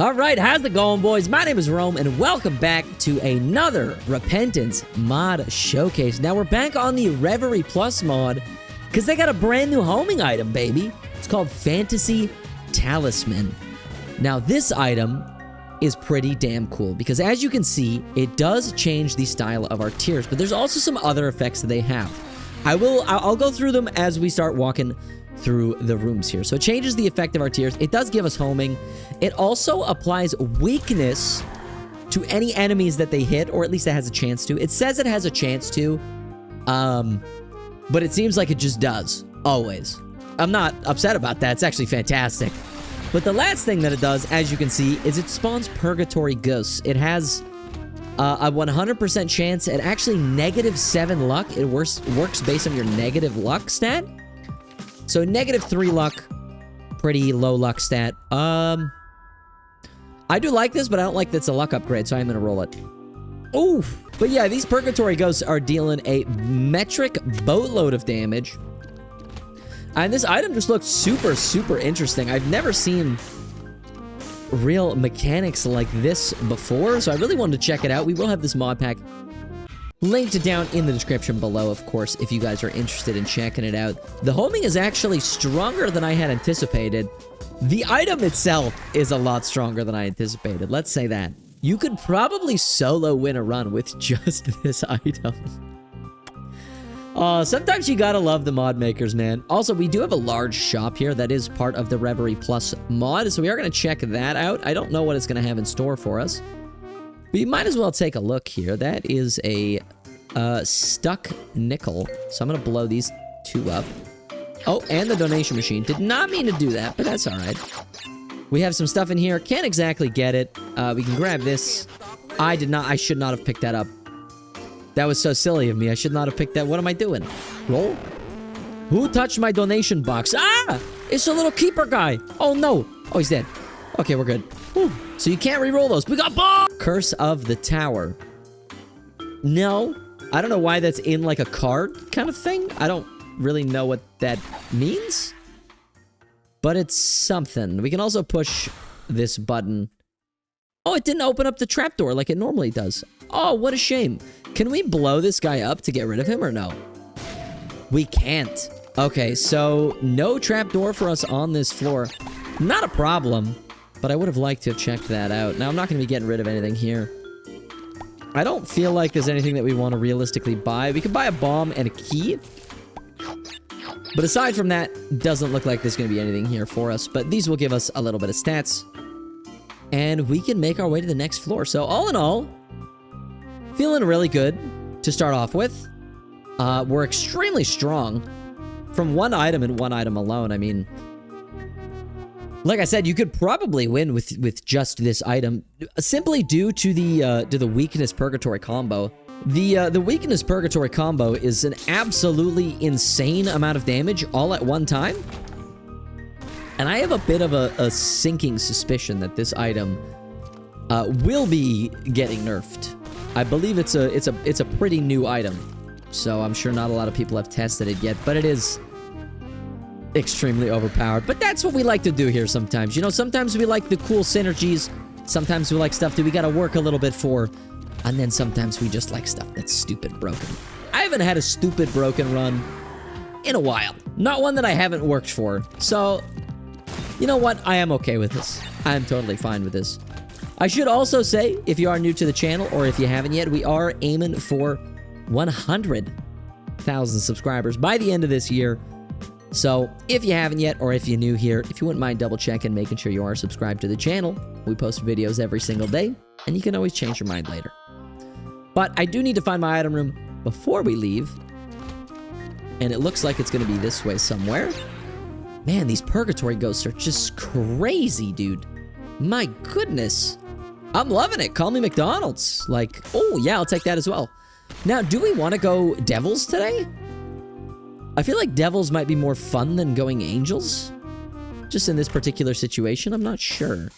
Alright, how's it going, boys? My name is Rome, and welcome back to another Repentance mod showcase. Now, we're back on the Reverie Plus mod, because they got a brand new homing item, baby. It's called Fantasy Talisman. Now, this item is pretty damn cool, because as you can see, it does change the style of our tiers, but there's also some other effects that they have. I'll go through them as we start walking through the rooms here. So it changes the effect of our tiers. It does give us homing. It also applies weakness to any enemies that they hit, or at least it has a chance to. It says it has a chance to, but it seems like it just does, always. I'm not upset about that. It's actually fantastic. But the last thing that it does, as you can see, is it spawns purgatory ghosts. It has a 100% chance at actually -7 luck. It works based on your negative luck stat. So -3 luck, pretty low luck stat. I do like this, but I don't like that it's a luck upgrade, so I'm gonna roll it. Oof. But yeah, these purgatory ghosts are dealing a metric boatload of damage. And this item just looks super, super interesting. I've never seen real mechanics like this before, so I really wanted to check it out. We will have this mod pack linked down in the description below, of course, if you guys are interested in checking it out. The homing is actually stronger than I had anticipated. The item itself is a lot stronger than I anticipated. Let's say that. You could probably solo win a run with just this item. Sometimes you gotta love the mod makers, man. Also, we do have a large shop here that is part of the Reverie Plus mod, so we are gonna check that out. I don't know what it's gonna have in store for us, but you might as well take a look here. That is a stuck nickel, so I'm gonna blow these two up. Oh, and the donation machine. Did not mean to do that, but that's all right. We have some stuff in here. Can't exactly get it. We can grab this. I should not have picked that up. That was so silly of me. I should not have picked that. What am I doing? Roll? Who touched my donation box? Ah! It's a little keeper guy. Oh, no. Oh, he's dead. Okay, we're good. Whew. So you can't re-roll those. We got bomb! Curse of the Tower. No. I don't know why that's in like a card kind of thing. I don't really know what that means. But it's something. We can also push this button. Oh, it didn't open up the trapdoor like it normally does. Oh, what a shame. Can we blow this guy up to get rid of him or no? We can't. Okay, so no trapdoor for us on this floor. Not a problem, but I would have liked to have checked that out. Now, I'm not going to be getting rid of anything here. I don't feel like there's anything that we want to realistically buy. We could buy a bomb and a key. But aside from that, doesn't look like there's going to be anything here for us. But these will give us a little bit of stats. And we can make our way to the next floor. So all in all, feeling really good to start off with. We're extremely strong from one item and one item alone. I mean, like I said, you could probably win with just this item, simply due to the weakness purgatory combo. The weakness purgatory combo is an absolutely insane amount of damage all at one time. And I have a bit of a sinking suspicion that this item will be getting nerfed. I believe it's a pretty new item, so I'm sure not a lot of people have tested it yet, but it is extremely overpowered. But that's what we like to do here sometimes. You know, sometimes we like the cool synergies. Sometimes we like stuff that we gotta work a little bit for. And then sometimes we just like stuff that's stupid broken. I haven't had a stupid broken run in a while. Not one that I haven't worked for. So, you know what? I am okay with this. I am totally fine with this. I should also say, if you are new to the channel, or if you haven't yet, we are aiming for 100,000 subscribers by the end of this year. So, if you haven't yet, or if you're new here, if you wouldn't mind double checking, making sure you are subscribed to the channel. We post videos every single day, and you can always change your mind later. But I do need to find my item room before we leave. And it looks like it's going to be this way somewhere. Man, these purgatory ghosts are just crazy, dude. My goodness. I'm loving it. Call me McDonald's. Like, oh, yeah, I'll take that as well. Now, do we want to go devils today? I feel like devils might be more fun than going angels. Just in this particular situation, I'm not sure.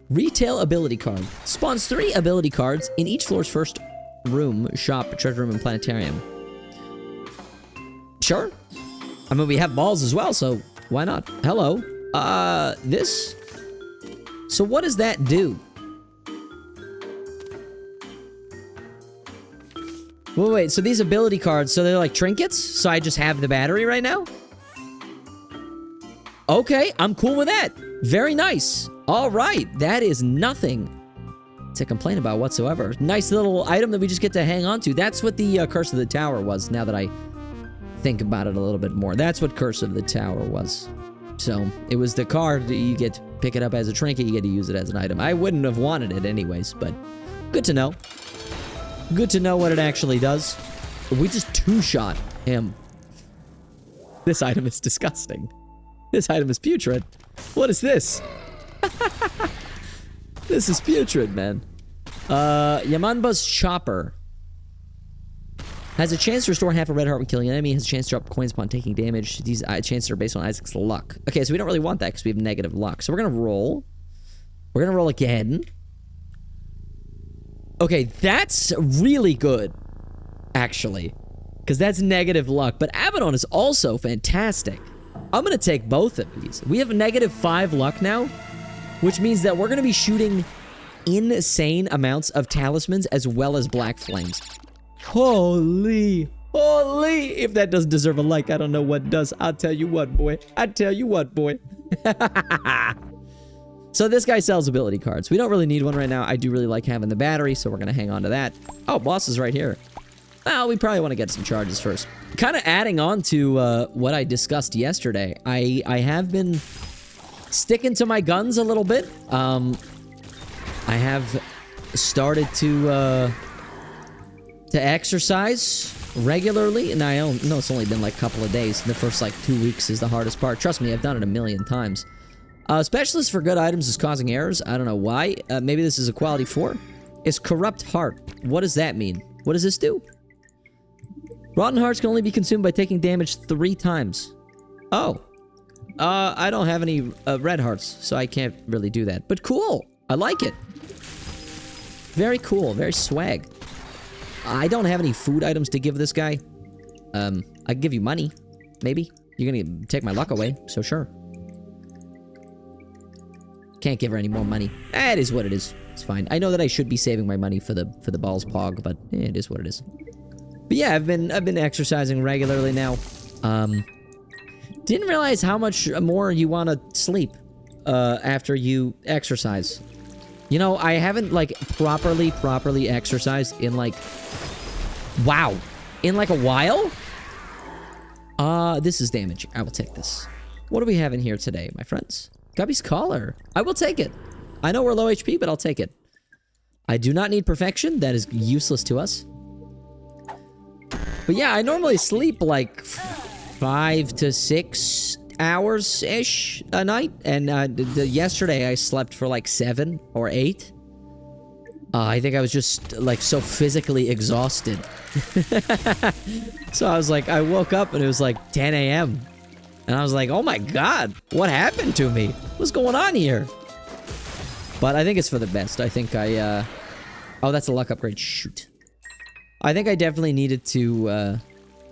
Retail ability card. Spawns 3 ability cards in each floor's first room, shop, treasure room, and planetarium. Sure. I mean, we have balls as well, so why not? Hello. This So what does that do? Wait, so these ability cards, so they're like trinkets? So I just have the battery right now? Okay, I'm cool with that. Very nice. All right, that is nothing to complain about whatsoever. Nice little item that we just get to hang on to. That's what the Curse of the Tower was, now that I think about it a little bit more. That's what Curse of the Tower was. So, it was the card that you get to pick it up as a trinket, you get to use it as an item. I wouldn't have wanted it anyways, but good to know. Good to know what it actually does. We just two-shot him. This item is disgusting. This item is putrid. What is this? This is putrid, man. Yamanba's Chopper. Has a chance to restore half a red heart when killing an enemy. Has a chance to drop coins upon taking damage. These chances are based on Isaac's luck. Okay, so we don't really want that because we have negative luck. So we're going to roll. We're going to roll again. Okay, that's really good, actually. Because that's negative luck. But Abaddon is also fantastic. I'm going to take both of these. We have a -5 luck now, which means that we're going to be shooting insane amounts of talismans as well as black flames. Holy. If that doesn't deserve a like, I don't know what does. I'll tell you what, boy. So this guy sells ability cards. We don't really need one right now. I do really like having the battery, so we're going to hang on to that. Oh, boss is right here. Well, we probably want to get some charges first. Kind of adding on to what I discussed yesterday. I have been sticking to my guns a little bit. I have started to exercise regularly, and I don't know, it's only been like a couple of days. The first like 2 weeks is the hardest part. Trust me, I've done it a million times. Specialist for good items is causing errors. I don't know why. Maybe this is a quality 4. It's corrupt heart. What does that mean? What does this do? Rotten hearts can only be consumed by taking damage 3 times. Oh. I don't have any red hearts, so I can't really do that. But cool. I like it. Very cool. Very swag. I don't have any food items to give this guy. I can give you money. Maybe. You're gonna take my luck away, so sure. Can't give her any more money. It is what it is. It's fine. I know that I should be saving my money for the balls pog, but it is what it is. But yeah, I've been exercising regularly now. Didn't realize how much more you want to sleep after you exercise. You know, I haven't like properly exercised in like, wow, in like a while. This is damage. I will take this. What do we have in here today, my friends? Guppy's Collar. I will take it. I know we're low HP, but I'll take it. I do not need perfection. That is useless to us. But yeah, I normally sleep like 5 to 6 hours-ish a night. And yesterday I slept for like 7 or 8. I think I was just like so physically exhausted. So I was like, I woke up and it was like 10 a.m. And I was like, oh my god, what happened to me? What's going on here? But I think it's for the best. I think I, oh, that's a luck upgrade. Shoot. I think I definitely needed to,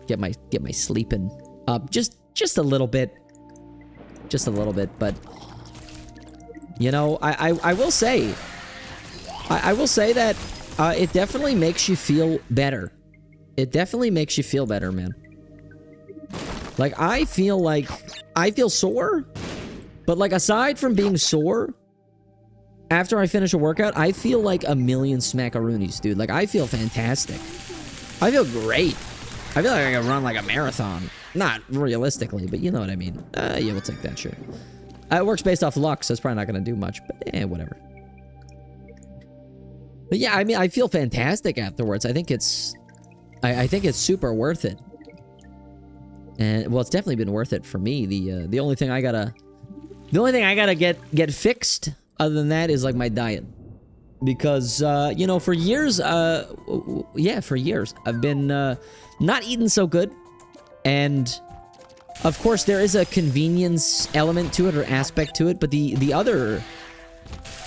get my sleeping up just a little bit. Just a little bit, but... You know, I will say... I will say that, it definitely makes you feel better. It definitely makes you feel better, man. Like, I feel sore, but like, aside from being sore, after I finish a workout, I feel like a million smackaroonies, dude. Like, I feel fantastic. I feel great. I feel like I can run like a marathon. Not realistically, but you know what I mean. Yeah, we'll take that, sure. It works based off luck, so it's probably not going to do much, but whatever. But yeah, I mean, I feel fantastic afterwards. I think it's... I think it's super worth it. And, well, it's definitely been worth it for me. The only thing I gotta... The only thing I gotta get fixed, other than that, is, like, my diet. Because, you know, for years, yeah, for years, I've been, not eating so good. And, of course, there is a convenience element to it, or aspect to it, but the other,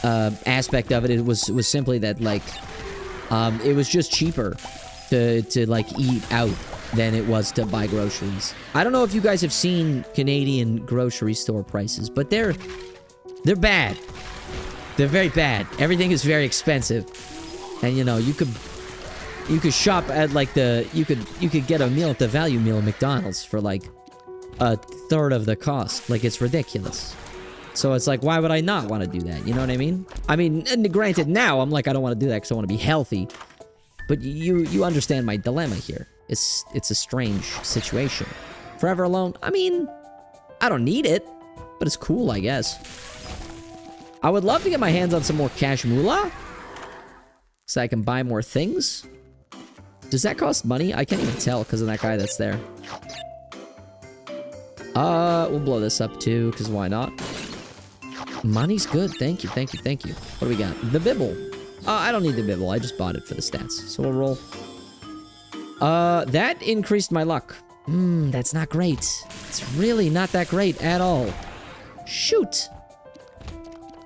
aspect of it was simply that, like, it was just cheaper to like, eat out than it was to buy groceries. I don't know if you guys have seen Canadian grocery store prices, but they're bad. They're very bad. Everything is very expensive. And you know, you could shop at like you could get a meal at the value meal at McDonald's for like a third of the cost. Like, it's ridiculous. So it's like, why would I not want to do that? You know what I mean? I mean, and granted, now I'm like, I don't want to do that because I want to be healthy. But you understand my dilemma here. It's a strange situation. Forever alone? I mean, I don't need it, but it's cool, I guess. I would love to get my hands on some more cash moolah so I can buy more things. Does that cost money? I can't even tell because of that guy that's there. We'll blow this up too, because why not? Money's good. Thank you, thank you, thank you. What do we got? The bibble. I don't need the bibble. I just bought it for the stats. So we'll roll. That increased my luck. That's not great. It's really not that great at all. Shoot.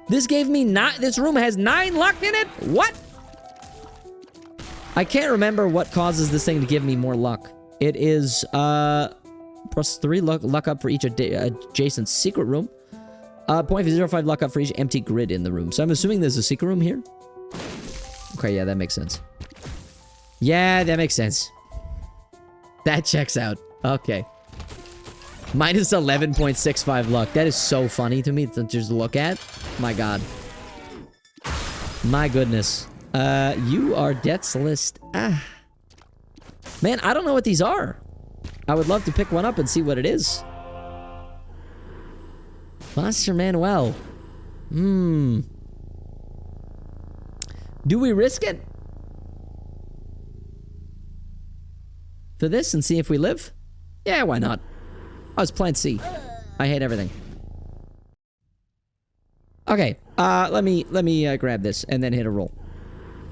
This gave me this room has 9 luck in it? What? I can't remember what causes this thing to give me more luck. It is, plus 3 luck up for each adjacent secret room. 0.05 luck up for each empty grid in the room. So I'm assuming there's a secret room here? Okay, yeah, that makes sense. Yeah, that makes sense. That checks out. Okay. Minus 11.65 luck. That is so funny to me to just look at. My god. My goodness. You are Death's List. Ah. Man, I don't know what these are. I would love to pick one up and see what it is. Monster Manuel. Do we risk it? For this and see if we live? Yeah, why not? Oh, it's Plan C. I hate everything. Okay, let me grab this and then hit a roll.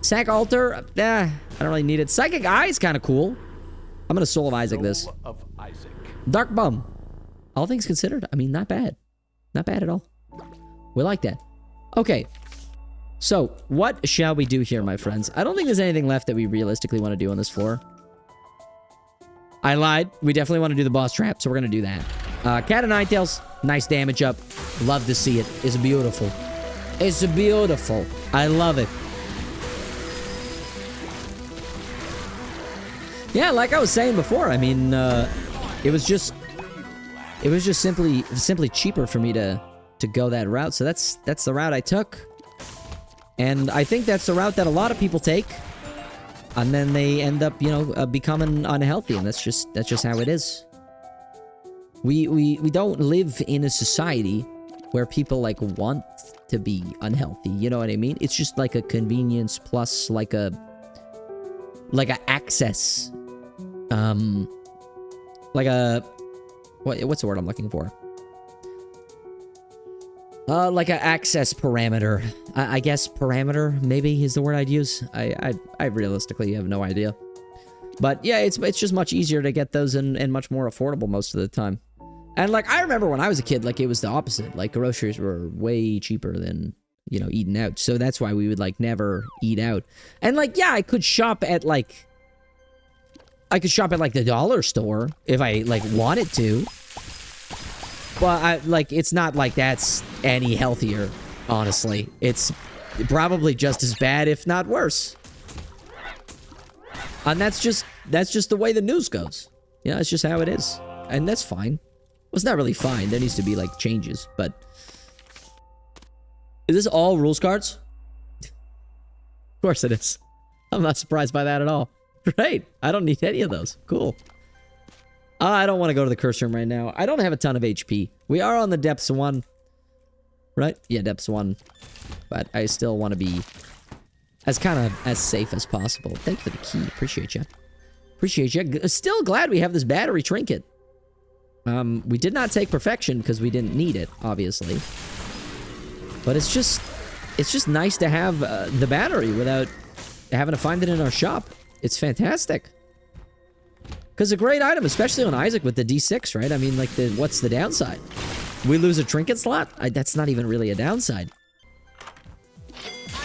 Sack Altar, I don't really need it. Psychic Eye is kind of cool. I'm gonna Soul of Isaac this. Dark Bum. All things considered, I mean, not bad. Not bad at all. We like that. Okay. So, what shall we do here, my friends? I don't think there's anything left that we realistically want to do on this floor. I lied. We definitely want to do the boss trap, so we're going to do that. Cat of Nine Tails. Nice damage up. Love to see it. It's beautiful. It's beautiful. I love it. Yeah, like I was saying before, I mean, it was just simply cheaper for me to go that route. So that's the route I took. And I think that's the route that a lot of people take. And then they end up, you know, becoming unhealthy, and that's just how it is. We don't live in a society where people like want to be unhealthy, you know what I mean? It's just like a convenience plus like a access. Like a what's the word I'm looking for? Like an access parameter. I guess parameter, maybe, is the word I'd use. I realistically have no idea. But yeah, it's just much easier to get those and much more affordable most of the time. And like, I remember when I was a kid, like, it was the opposite. Like, groceries were way cheaper than, you know, eating out. So that's why we would, like, never eat out. And like, yeah, I could shop at like the dollar store if I like wanted to. But it's not like that's any healthier, honestly. It's probably just as bad, if not worse. And that's just the way the news goes. You know, it's just how it is. And that's fine. Well, it's not really fine. There needs to be, like, changes, but... Is this all rules cards? Of course it is. I'm not surprised by that at all. Right. I don't need any of those. Cool. I don't want to go to the curse room right now. I don't have a ton of HP. We are on the depths 1. Right? Yeah, depths 1. But I still want to be as safe as possible. Thank you for the key. Appreciate you. Appreciate you. Still glad we have this battery trinket. We did not take perfection because we didn't need it, obviously. But it's just nice to have the battery without having to find it in our shop. It's fantastic. Because a great item, especially on Isaac with the D6, right? I mean, like, what's the downside? We lose a trinket slot? That's not even really a downside.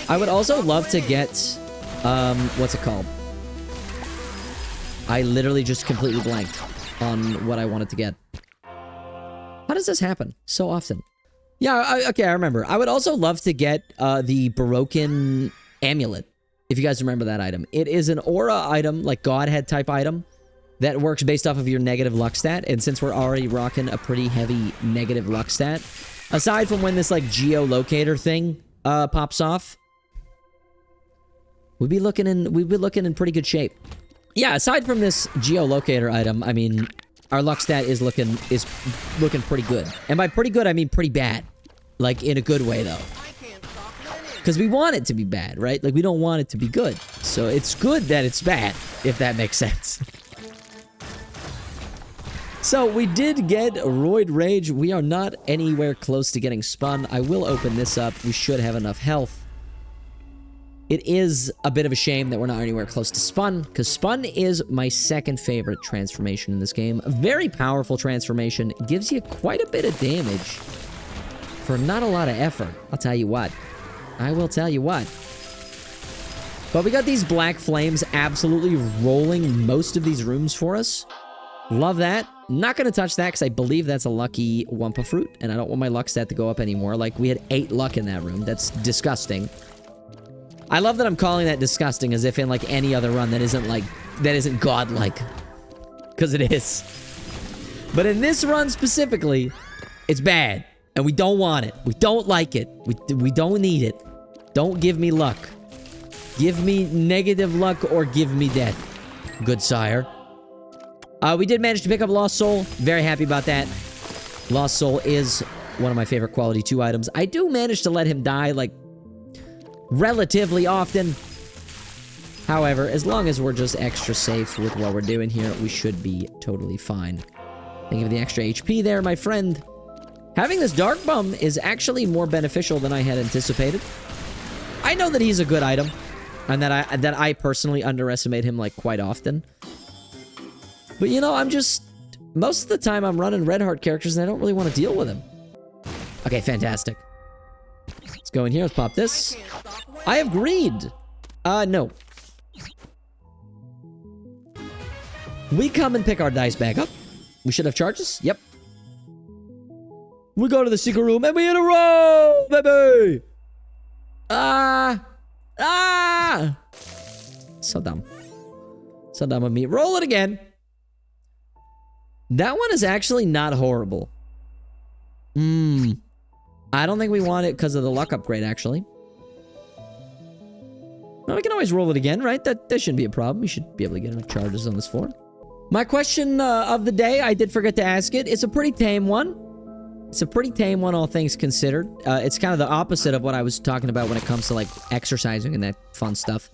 I would also love to get, what's it called? I literally just completely blanked on what I wanted to get. How does this happen so often? Yeah, okay, I remember. I would also love to get the Baroque amulet, if you guys remember that item. It is an aura item, like Godhead type item, that works based off of your negative luck stat. And since we're already rocking a pretty heavy negative luck stat, aside from when this like geolocator thing pops off, we'd be looking in pretty good shape. Yeah, aside from this geolocator item, I mean, our luck stat is looking pretty good. And by pretty good, I mean pretty bad. Like, in a good way, though. Because we want it to be bad, right? Like, we don't want it to be good. So, it's good that it's bad, if that makes sense. So, we did get Roid Rage. We are not anywhere close to getting spun. I will open this up. We should have enough health. It is a bit of a shame that we're not anywhere close to Spun, because Spun is my second favorite transformation in this game. A very powerful transformation. Gives you quite a bit of damage for not a lot of effort. I'll tell you what. I will tell you what. But we got these black flames absolutely rolling most of these rooms for us. Love that. Not going to touch that because I believe that's a lucky Wumpa fruit, and I don't want my luck stat to go up anymore. Like, we had 8 luck in that room. That's disgusting. I love that I'm calling that disgusting as if in like any other run that isn't godlike. Because it is. But in this run specifically, it's bad. And we don't want it. We don't like it. We don't need it. Don't give me luck. Give me negative luck or give me death. Good sire. We did manage to pick up Lost Soul. Very happy about that. Lost Soul is one of my favorite quality 2 items. I do manage to let him die like relatively often. However, as long as we're just extra safe with what we're doing here, we should be totally fine. Thank you for the extra HP there, my friend. Having this Dark Bum is actually more beneficial than I had anticipated. I know that he's a good item, and that I personally underestimate him like quite often. But you know, most of the time I'm running Red Heart characters and I don't really want to deal with him. Okay, fantastic. Let's go in here, let's pop this. I have greed. No. We come and pick our dice back up. We should have charges. Yep. We go to the secret room and we hit a roll, baby. So dumb. So dumb of me. Roll it again. That one is actually not horrible. I don't think we want it because of the luck upgrade, actually. No, we can always roll it again, right? That shouldn't be a problem. We should be able to get enough charges on this floor. My question of the day, I did forget to ask it. It's a pretty tame one. It's a pretty tame one, all things considered. It's kind of the opposite of what I was talking about when it comes to, like, exercising and that fun stuff.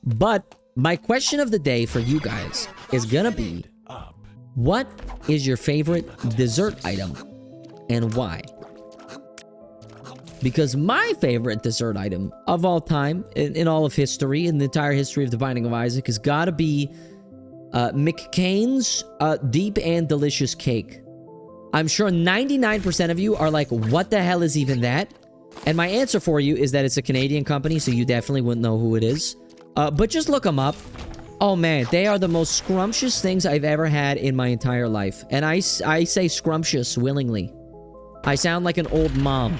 But my question of the day for you guys is gonna be, what is your favorite dessert item and why? Because my favorite dessert item of all time, in all of history, in the entire history of the Binding of Isaac, has got to be McCain's Deep and Delicious Cake. I'm sure 99% of you are like, what the hell is even that? And my answer for you is that it's a Canadian company, so you definitely wouldn't know who it is. But just look them up. Oh man, they are the most scrumptious things I've ever had in my entire life. And I say scrumptious willingly. I sound like an old mom.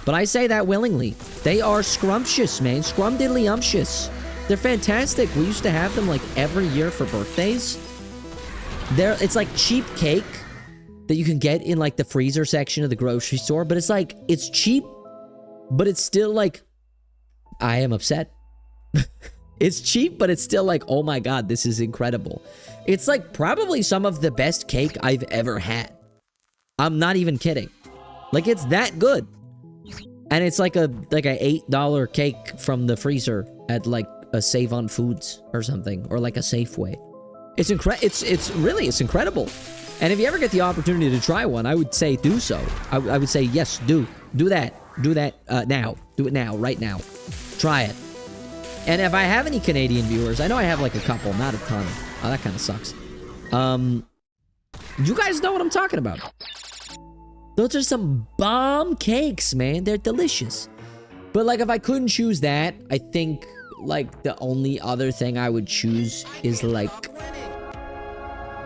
But I say that willingly. They are scrumptious, man. Scrumdiddly-umptious. They're fantastic. We used to have them like every year for birthdays. It's like cheap cake that you can get in like the freezer section of the grocery store. But it's like, it's cheap, but it's still like, I am upset. It's cheap, but it's still like, oh my god, this is incredible. It's like probably some of the best cake I've ever had. I'm not even kidding. Like, it's that good. And it's like a $8 cake from the freezer at like a Save on Foods or something, or like a Safeway. It's incredible. And if you ever get the opportunity to try one, I would say do so. I would say yes, do that now. Do it now, right now. Try it. And if I have any Canadian viewers, I know I have like a couple, not a ton. Oh, that kind of sucks. You guys know what I'm talking about. Those are some bomb cakes, man. They're delicious. But like, if I couldn't choose that, I think like the only other thing I would choose is like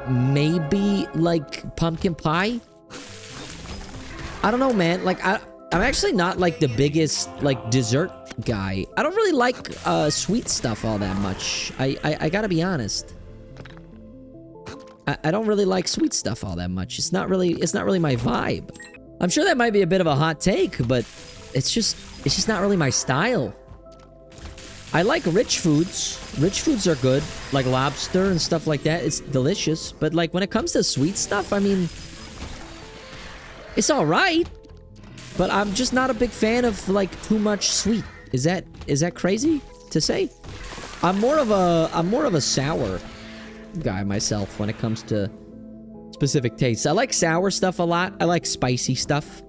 maybe like pumpkin pie. I don't know, man. Like, I'm actually not, like, the biggest, like, dessert guy. I don't really like, sweet stuff all that much. I gotta be honest. I don't really like sweet stuff all that much. It's not really my vibe. I'm sure that might be a bit of a hot take, but it's just not really my style. I like rich foods. Rich foods are good, like lobster and stuff like that. It's delicious. But like when it comes to sweet stuff, I mean, it's all right. But I'm just not a big fan of like too much sweet. Is that crazy to say? I'm more of a sour guy myself when it comes to specific tastes. I like sour stuff a lot. I like spicy stuff.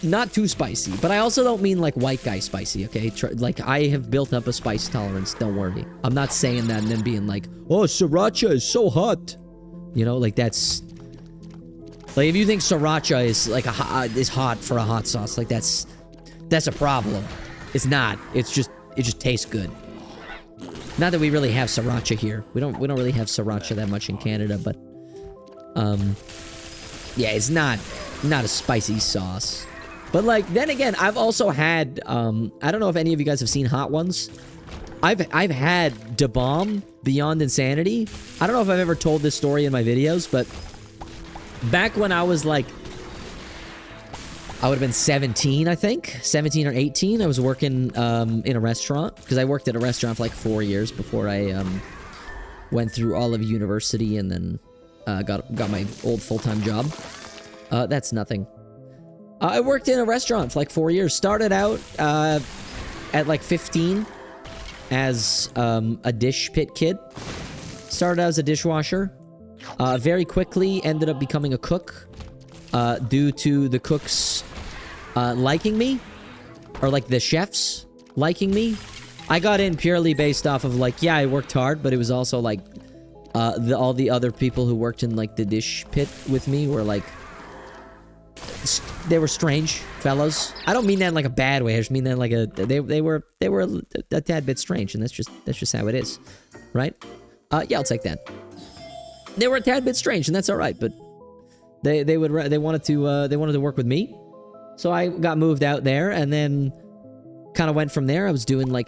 Not too spicy, but I also don't mean like white guy spicy, okay? Like, I have built up a spice tolerance, don't worry. I'm not saying that and then being like, oh, sriracha is so hot. You know, like that's... Like, if you think sriracha is like is hot for a hot sauce, like that's a problem. It's not. It just tastes good. Not that we really have sriracha here. We don't really have sriracha that much in Canada, but yeah, it's not a spicy sauce. But like, then again, I've also had I don't know if any of you guys have seen Hot Ones. I've had Da Bomb Beyond Insanity. I don't know if I've ever told this story in my videos, but back when I was like, I would have been 17, I think. 17 or 18. I was working in a restaurant, because I worked at a restaurant for like 4 years before I went through all of university and then got my old full-time job. That's nothing. I worked in a restaurant for like 4 years. Started out at like 15 as a dish pit kid. Started out as a dishwasher. Very quickly ended up becoming a cook due to the cooks liking me, or like the chefs liking me. I got in purely based off of like, yeah, I worked hard, but it was also like all the other people who worked in like the dish pit with me were like, they were strange fellows. I don't mean that in like a bad way. I just mean that in like they were a tad bit strange, and that's just how it is, right? Yeah, I'll take that. They were a tad bit strange, and that's all right. But they wanted to work with me, so I got moved out there, and then kind of went from there. I was doing like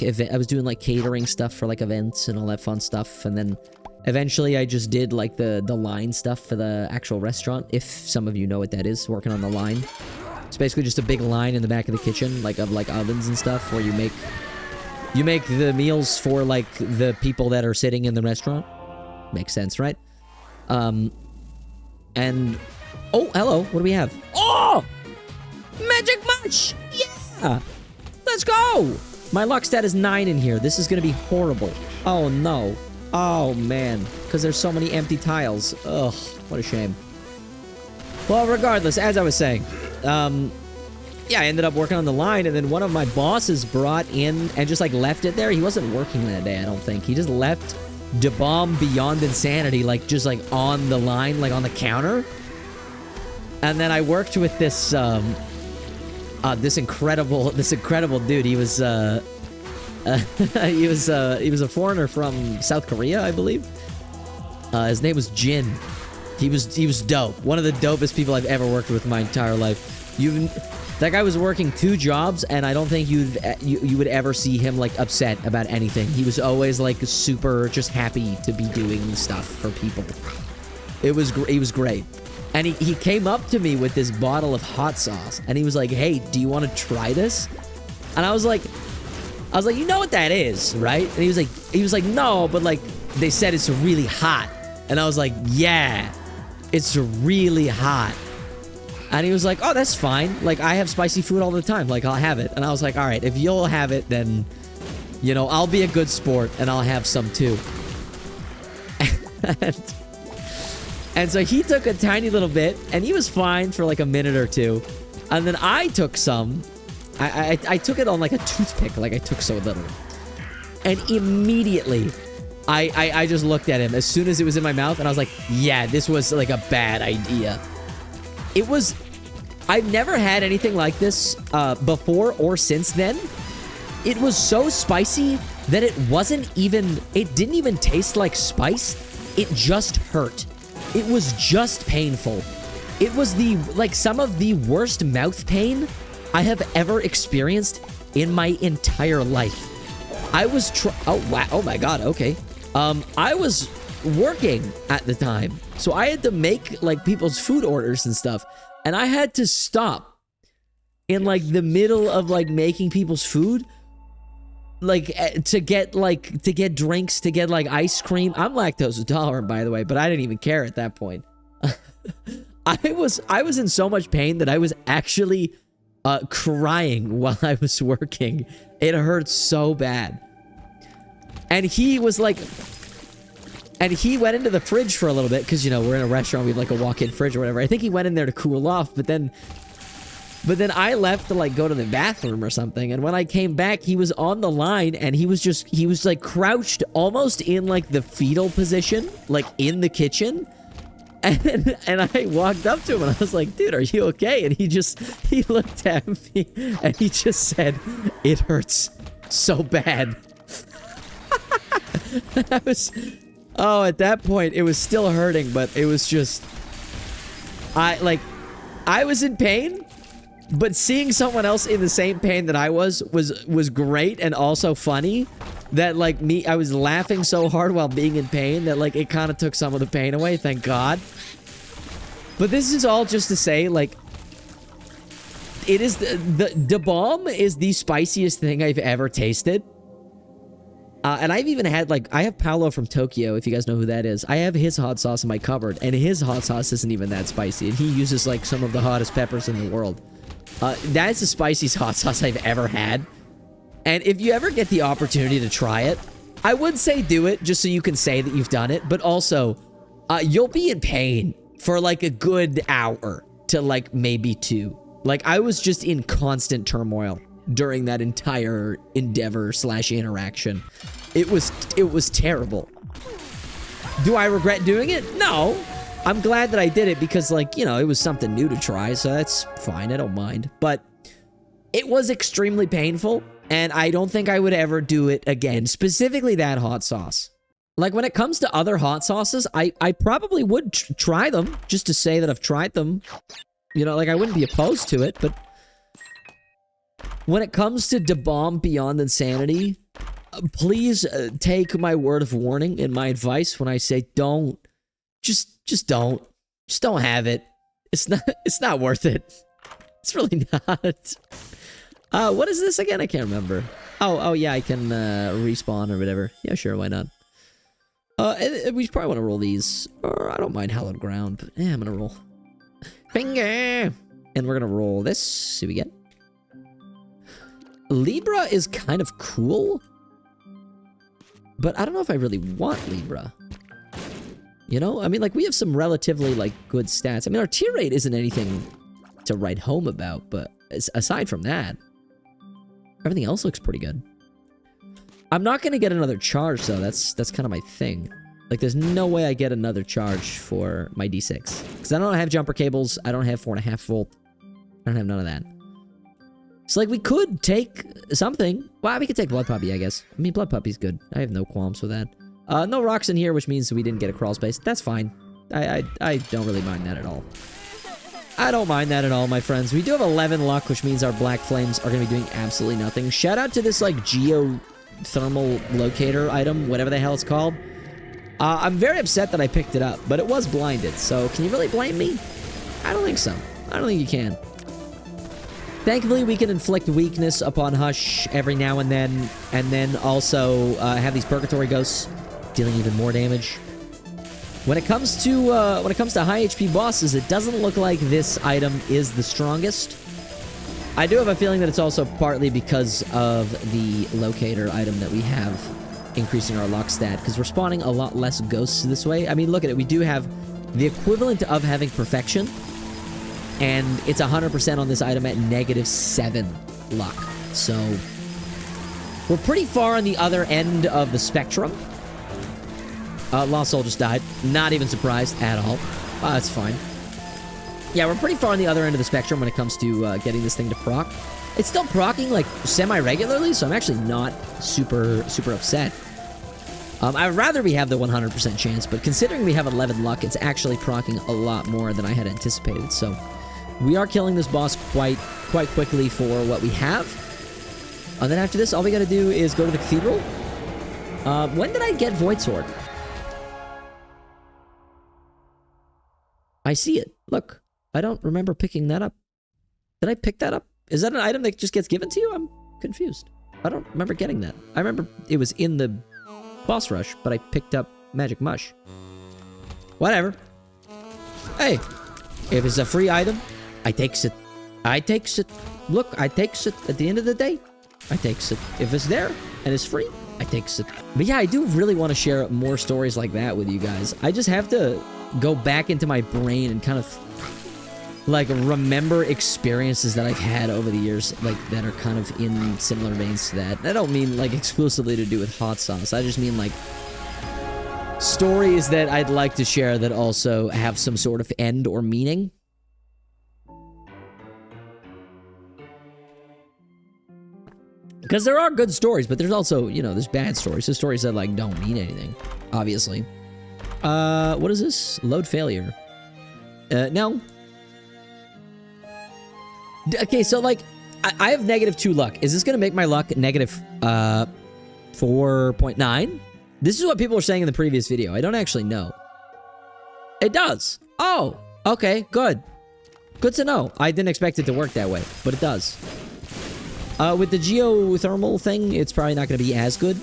catering stuff for like events and all that fun stuff, and then eventually I just did like the line stuff for the actual restaurant. If some of you know what that is, working on the line. It's basically just a big line in the back of the kitchen, like of like ovens and stuff, where you make the meals for like the people that are sitting in the restaurant. Makes sense, right? And oh, hello, what do we have? Oh, magic much. Yeah, let's go. My luck stat is 9 in here. This is gonna be horrible. Oh no. Oh man, because there's so many empty tiles. Ugh, what a shame. Well, regardless, as I was saying, yeah, I ended up working on the line, and then one of my bosses brought in and just like left it there. He wasn't working that day, I don't think. He just left Da Bomb Beyond Insanity, like just like on the line, like on the counter. And then I worked with this this incredible dude. He was he was a foreigner from South Korea, I believe. His name was Jin. He was dope. One of the dopest people I've ever worked with in my entire life. That guy was working 2 jobs, and I don't think you would ever see him like upset about anything. He was always like super just happy to be doing stuff for people. He was great. And he came up to me with this bottle of hot sauce, and he was like, "Hey, do you want to try this?" And I was like, "You know what that is, right?" And he was like, "No, but like they said it's really hot." And I was like, "Yeah, it's really hot." And he was like, "Oh, that's fine. Like, I have spicy food all the time. Like, I'll have it." And I was like, "All right, if you'll have it, then, you know, I'll be a good sport and I'll have some too." And so he took a tiny little bit, and he was fine for like a minute or two. And then I took some. I took it on like a toothpick, like I took so little. And immediately, I just looked at him as soon as it was in my mouth, and I was like, "Yeah, this was like a bad idea." It was... I've never had anything like this before or since then. It was so spicy that it didn't even taste like spice. It just hurt. It was just painful. It was some of the worst mouth pain I have ever experienced in my entire life. I was oh wow, oh my god, okay. I was working at the time, so I had to make like people's food orders and stuff, and I had to stop in like the middle of like making people's food, like to get drinks, to get like ice cream. I'm lactose intolerant, by the way, but I didn't even care at that point. I was in so much pain that I was actually crying while I was working. It hurt so bad. And he was like, and he went into the fridge for a little bit, because, you know, we're in a restaurant, we have like a walk-in fridge or whatever. I think he went in there to cool off, but then I left to like go to the bathroom or something. And when I came back, he was on the line, and he was like crouched almost in like the fetal position, like in the kitchen. And I walked up to him and I was like, dude, are you okay? And he looked at me and he just said, it hurts so bad. At that point, it was still hurting, but it was just, I was in pain, but seeing someone else in the same pain that I was great and also funny. That like I was laughing so hard while being in pain that like it kind of took some of the pain away, thank God. But this is all just to say, like, it is the bomb is the spiciest thing I've ever tasted. And I've even had, like, I have Paolo from Tokyo, if you guys know who that is. I have his hot sauce in my cupboard, and his hot sauce isn't even that spicy, and he uses like some of the hottest peppers in the world. That is the spiciest hot sauce I've ever had. And if you ever get the opportunity to try it, I would say do it just so you can say that you've done it. But also, you'll be in pain for like a good hour to like maybe 2. Like I was just in constant turmoil during that entire endeavor / interaction. It was terrible. Do I regret doing it? No. I'm glad that I did it because, like, you know, it was something new to try, so that's fine. I don't mind. But it was extremely painful. And I don't think I would ever do it again, specifically that hot sauce. Like, when it comes to other hot sauces, I probably would try them, just to say that I've tried them. You know, like, I wouldn't be opposed to it, but when it comes to Da Bomb Beyond Insanity, please take my word of warning and my advice when I say don't. Just don't. Just don't have it. It's not worth it. It's really not. What is this again? I can't remember. Oh yeah, I can respawn or whatever. Yeah, sure, why not? We probably want to roll these. Or I don't mind hallowed ground, but yeah, I'm gonna roll. Finger! And we're gonna roll this. See what we get. Libra is kind of cool. But I don't know if I really want Libra. You know? I mean, like, we have some relatively, like, good stats. I mean, our tier rate isn't anything to write home about, but aside from that, everything else looks pretty good. I'm not gonna get another charge, though. That's kind of my thing. Like, there's no way I get another charge for my D6. Because I don't have jumper cables. I don't have 4.5 volt. I don't have none of that. So, like, we could take something. Well, we could take Blood Puppy, I guess. I mean, Blood Puppy's good. I have no qualms with that. No rocks in here, which means we didn't get a crawl space. That's fine. I don't really mind that at all. I don't mind that at all, my friends. We do have 11 luck, which means our black flames are going to be doing absolutely nothing. Shout out to this, like, geothermal locator item, whatever the hell it's called. I'm very upset that I picked it up, but it was blinded, so can you really blame me? I don't think so. I don't think you can. Thankfully, we can inflict weakness upon Hush every now and then also have these Purgatory Ghosts dealing even more damage. When it comes to high HP bosses, it doesn't look like this item is the strongest. I do have a feeling that it's also partly because of the locator item that we have increasing our luck stat, because we're spawning a lot less ghosts this way. I mean, look at it. We do have the equivalent of having perfection, and it's 100% on this item at -7 luck. So we're pretty far on the other end of the spectrum. Lost Soul just died. Not even surprised at all. That's fine. Yeah, we're pretty far on the other end of the spectrum when it comes to getting this thing to proc. It's still procking, like, semi-regularly, so I'm actually not super upset. I'd rather we have the 100% chance, but considering we have 11 luck, it's actually proccing a lot more than I had anticipated. So we are killing this boss quite quickly for what we have. And then after this, all we gotta do is go to the cathedral. When did I get Void Sword? I see it. Look, I don't remember picking that up. Did I pick that up? Is that an item that just gets given to you? I'm confused. I don't remember getting that. I remember it was in the boss rush, but I picked up Magic Mush. Whatever. Hey, if it's a free item, I takes it. I takes it. Look, I takes it. At the end of the day, I takes it. If it's there and it's free, I takes it. But yeah, I do really want to share more stories like that with you guys. I just have to go back into my brain and kind of like remember experiences that I've had over the years, like that are kind of in similar veins to that. I don't mean like exclusively to do with hot sauce. I just mean like stories that I'd like to share that also have some sort of end or meaning. Because there are good stories, but there's also, you know, there's bad stories. There's stories that like don't mean anything, obviously. What is this? Load failure. No. Okay, so like, I have -2 luck. Is this gonna make my luck negative 4.9? This is what people were saying in the previous video. I don't actually know. It does. Oh, okay, good. Good to know. I didn't expect it to work that way, but it does. With the geothermal thing, it's probably not gonna be as good.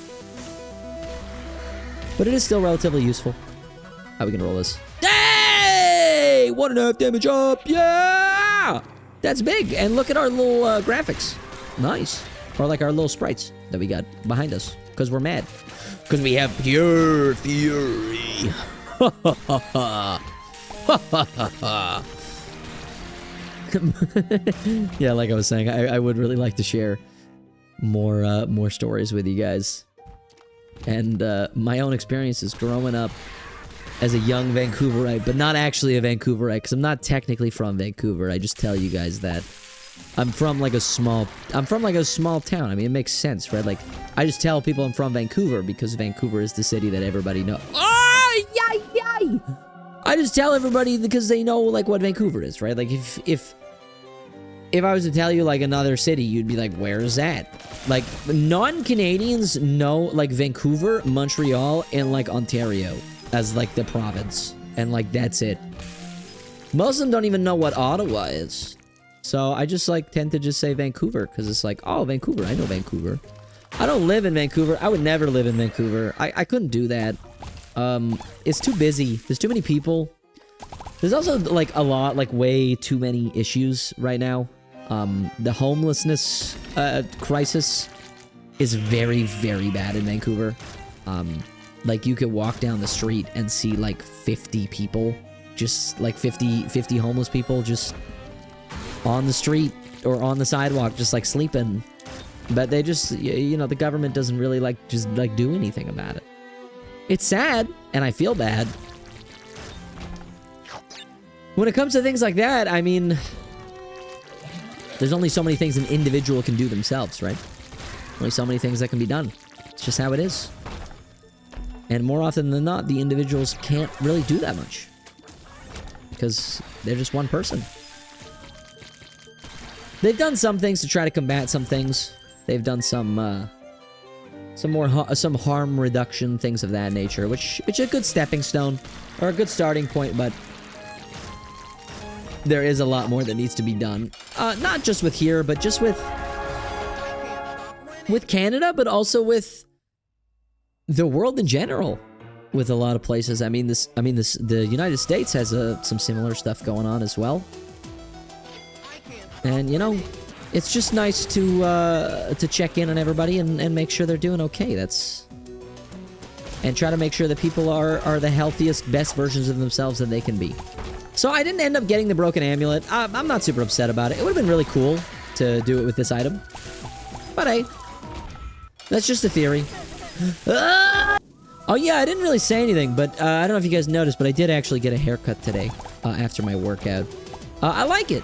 But it is still relatively useful. How are we gonna roll this? Hey! 1.5 damage up! Yeah! That's big, and look at our little graphics. Nice. Or like our little sprites that we got behind us, because we're mad. Because we have pure fury. Ha ha ha ha. Ha ha ha ha. Yeah, like I was saying, I would really like to share more stories with you guys. And my own experiences growing up as a young Vancouverite, but not actually a Vancouverite, because I'm not technically from Vancouver. I just tell you guys that I'm from like a small town. I mean, it makes sense, right? Like, I just tell people I'm from Vancouver because Vancouver is the city that everybody knows. Oh, yay, yay! I just tell everybody because they know like what Vancouver is, right? Like if I was to tell you like another city, you'd be like, where is that? Like, non-Canadians know like Vancouver, Montreal, and like Ontario as like the province, and like that's it. Most of them don't even know what Ottawa is, so I just like tend to just say Vancouver because it's like, oh, Vancouver, I know Vancouver. I don't live in Vancouver. I would never live in Vancouver. I couldn't do that. It's too busy. There's too many people. There's also like a lot, like way too many issues right now. The homelessness crisis is very, very bad in Vancouver. Like, you could walk down the street and see, like, 50 people. Just, like, 50 homeless people just on the street or on the sidewalk just, like, sleeping. But they just, you know, the government doesn't really, like, just, like, do anything about it. It's sad, and I feel bad. When it comes to things like that, I mean, there's only so many things an individual can do themselves, right? Only so many things that can be done. It's just how it is. And more often than not, the individuals can't really do that much. Because they're just one person. They've done some things to try to combat some things. They've done some harm reduction, things of that nature, which is a good stepping stone, or a good starting point, but there is a lot more that needs to be done. Not just with here, but just with Canada, but also with the world in general, with a lot of places. I mean, the United States has some similar stuff going on as well. And, you know, it's just nice to check in on everybody and make sure they're doing okay. And try to make sure that people are the healthiest, best versions of themselves that they can be. So I didn't end up getting the broken amulet. I'm not super upset about it. It would have been really cool to do it with this item. But hey, that's just a theory. Oh yeah, I didn't really say anything, but I don't know if you guys noticed, but I did actually get a haircut today after my workout. I like it.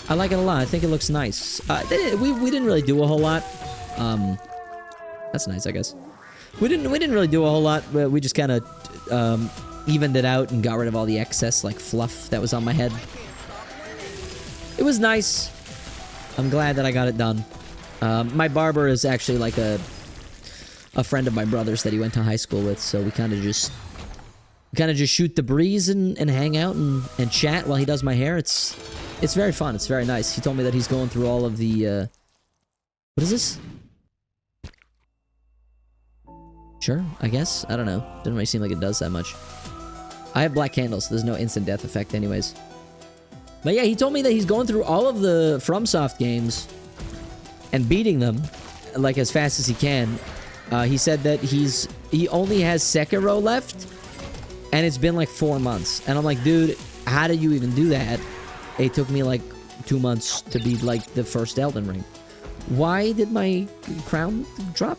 I like it a lot. I think it looks nice. We didn't really do a whole lot. That's nice, I guess. We didn't really do a whole lot. We just kind of evened it out and got rid of all the excess like fluff that was on my head. It was nice. I'm glad that I got it done. My barber is actually like a friend of my brother's that he went to high school with, so we kind of just shoot the breeze and hang out and chat while he does my hair. It's very fun. It's very nice. He told me that he's going through all of the what is this? Sure, I guess. I don't know. Doesn't really seem like it does that much. I have black candles, so there's no instant death effect anyways. But yeah, he told me that he's going through all of the FromSoft games and beating them like as fast as he can. He said that he only has Sekiro left, and it's been like 4 months. And I'm like, dude, how did you even do that? It took me like 2 months to beat like the first Elden Ring. Why did my crown drop?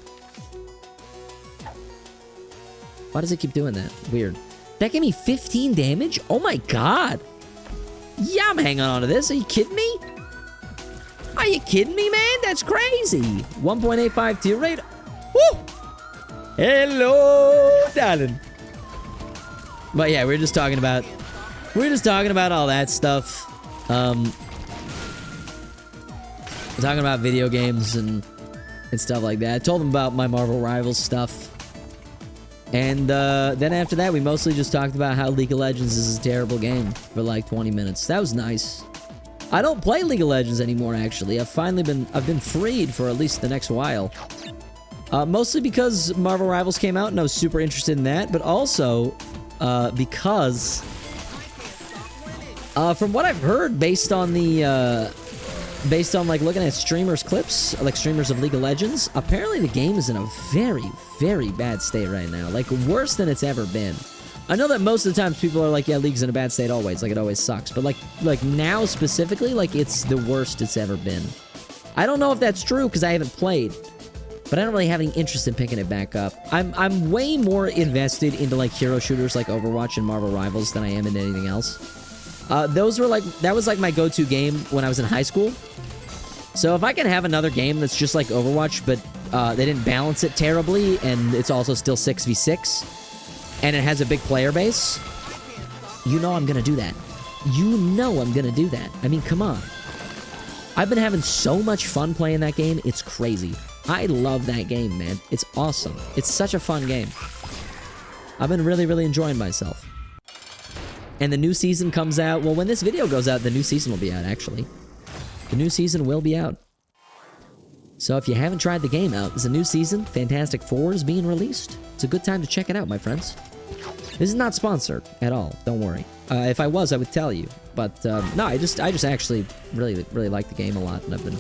Why does it keep doing that? Weird. That gave me 15 damage? Oh my god! Yeah, I'm hanging on to this. Are you kidding me? Are you kidding me, man? That's crazy. 1.85 tier rate. Woo! Hello, darling. But yeah, we're just talking about all that stuff. Talking about video games and stuff like that. I told him about my Marvel Rivals stuff. And then after that, we mostly just talked about how League of Legends is a terrible game for like 20 minutes. That was nice. I don't play League of Legends anymore, actually. I've been freed for at least the next while. Mostly because Marvel Rivals came out and I was super interested in that, but also because from what I've heard, based on like looking at streamers' clips, like streamers of League of Legends, apparently the game is in a very, very bad state right now. Like worse than it's ever been. I know that most of the times people are like, yeah, League's in a bad state always, like it always sucks. But like now specifically, like it's the worst it's ever been. I don't know if that's true because I haven't played, but I don't really have any interest in picking it back up. I'm way more invested into like hero shooters like Overwatch and Marvel Rivals than I am in anything else. That was like my go-to game when I was in high school. So if I can have another game that's just like Overwatch, but they didn't balance it terribly, and it's also still 6v6, and it has a big player base, you know I'm gonna do that. You know I'm gonna do that. I mean, come on. I've been having so much fun playing that game, it's crazy. I love that game, man. It's awesome. It's such a fun game. I've been really, really enjoying myself. And the new season comes out. Well, when this video goes out, the new season will be out, actually. The new season will be out. So if you haven't tried the game out, there's a new season. Fantastic Four is being released. It's a good time to check it out, my friends. This is not sponsored at all. Don't worry. If I was, I would tell you. But no, I just actually really, really like the game a lot, and I've been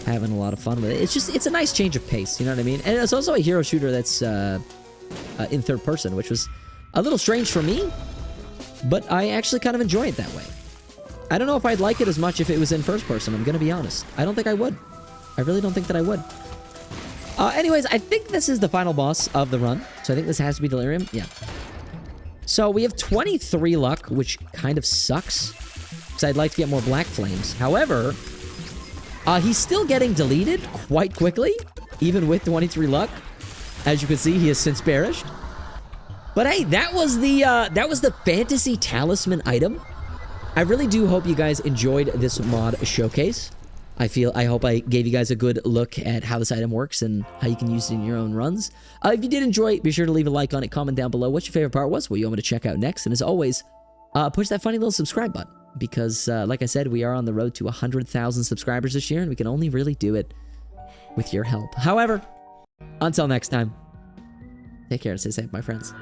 having a lot of fun with it. It's a nice change of pace. You know what I mean? And it's also a hero shooter that's in third person, which was a little strange for me. But I actually kind of enjoy it that way. I don't know if I'd like it as much if it was in first person. I'm gonna be honest. I don't think I would. I really don't think that I would. Anyways, I think this is the final boss of the run. So I think this has to be Delirium. Yeah. So we have 23 luck, which kind of sucks. Because I'd like to get more Black Flames. However, he's still getting deleted quite quickly. Even with 23 luck. As you can see, he has since perished. But hey, that was the Fantasy Talisman item. I really do hope you guys enjoyed this mod showcase. I hope I gave you guys a good look at how this item works and how you can use it in your own runs. If you did enjoy it, be sure to leave a like on it, comment down below what your favorite part was, what you want me to check out next, and as always, push that funny little subscribe button, because like I said, we are on the road to 100,000 subscribers this year, and we can only really do it with your help. However, until next time, take care and stay safe, my friends.